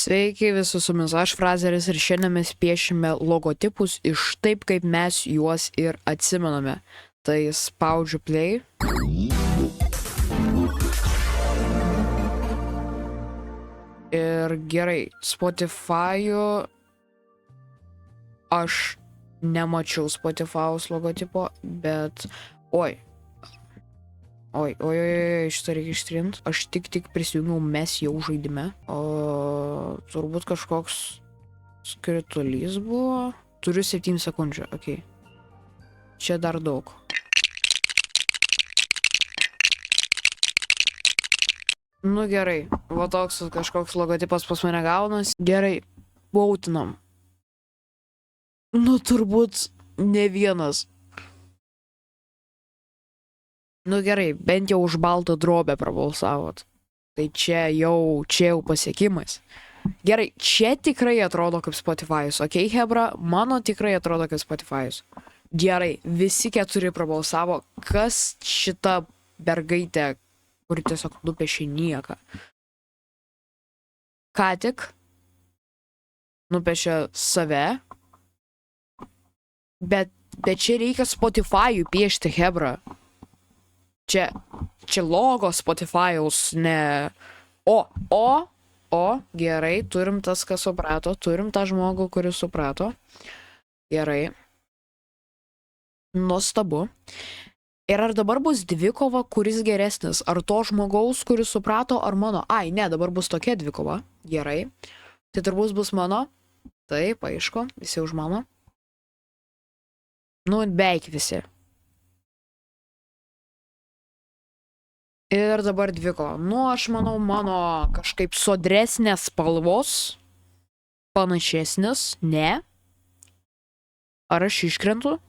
Sveiki visi, su jumis aš Frazeris ir šiandien mes piešime logotipus iš taip, kaip mes juos ir atsimename. Tai spaudžiu play. Ir gerai, Spotify'u aš nemačiau Spotify'us logotipo, bet oi, šitą reikia ištrint. Aš tik prisijungiau, mes jau žaidime. O turbūt kažkoks skritulys buvo. Turiu 7 sekundžių, okei. Čia dar daug. Nu gerai, va toks kažkoks logotipas pas mane gaunas. Gerai, bautinam. Nu turbūt ne vienas. Nu gerai, bent jau už baltą drobę prabalsavot. Tai čia jau pasiekimas. Gerai, čia tikrai atrodo kaip Spotify'us, okei, Hebra? Mano tikrai atrodo kaip Spotify'us. Gerai, visi 4 prabalsavo. Kas šita bergaitė, kuri tiesiog nupiešė nieką? Ką tik nupiešė save. Bet čia reikia Spotify'ui piešti, Hebra. Čia logo Spotify'aus, ne... O, gerai, turim tas, kas suprato, turim tą žmogų, kuris suprato. Gerai. Nuostabu. Ir ar dabar bus dvikova, kuris geresnis? Ar to žmogaus, kuris suprato, ar mano? Ai, ne, dabar bus tokia dvikova. Gerai. Tai turbūt bus mano. Taip, aišku, visi už mano. Nu, beveik visi. Ir dabar dvikova. Nu, aš manau, mano kažkaip sodresnės spalvos. Panašesnis. Ne. Ar aš iškrentu?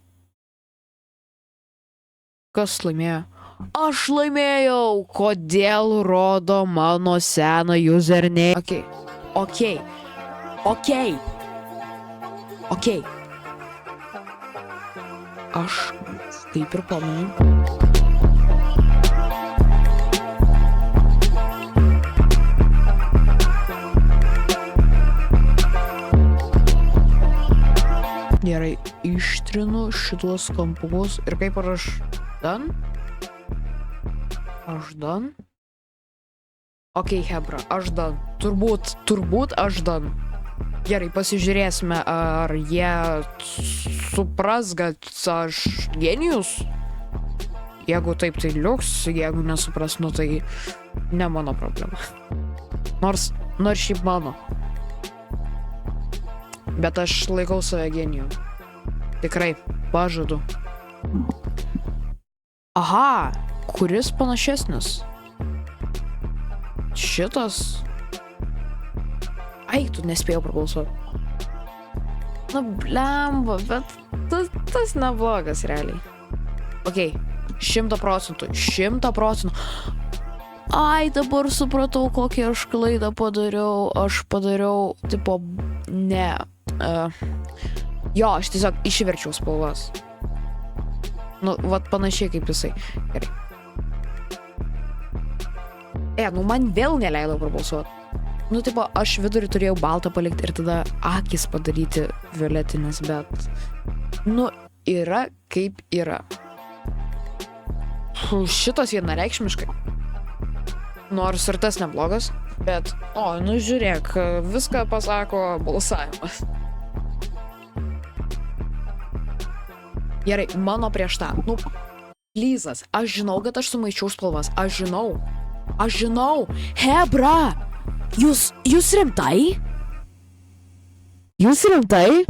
Kas laimėjo? Aš laimėjau! Kodėl rodo mano seną username? Okei. Aš taip ir pamaniau. Gerai, ištrinu šituos kampus ir kaip ar aš dan? Aš dan? Okei, Hebra, aš dan. Turbūt aš dan. Gerai, pasižiūrėsime, ar jie supras, kad aš genijus. Jeigu taip, tai liuks, jeigu nesupras, nu tai ne mano problema. Nors šiaip mano. Bet aš laikau save genijų. Tikrai, pažadu. Aha, kuris panašesnis? Šitas? Ai, tu nespėjau prabalsuoti. Na, blemba, bet tas neblogas realiai. Okei, 100%. Ai, dabar supratau, kokią aš klaidą padariau. Aš padariau, tipo, ne. Jo, aš tiesiog išverčiau spalvas. Nu, vat panašiai kaip jisai. Gerai. Nu man vėl neleido prabalsuoti. Nu, tipo, aš vidurį turėjau baltą palikti ir tada akis padaryti violetinės, bet... Nu, yra kaip yra. Šitas vienareikšmiškai. Nors ir tas neblogas, bet... nu žiūrėk, viską pasako balsavimas. Gerai, mano prieš tą. Nu, plyzas, aš žinau, kad aš sumaišiau spalvas. Aš žinau. Hebra! Jūs rimtai? Jūs rimtai?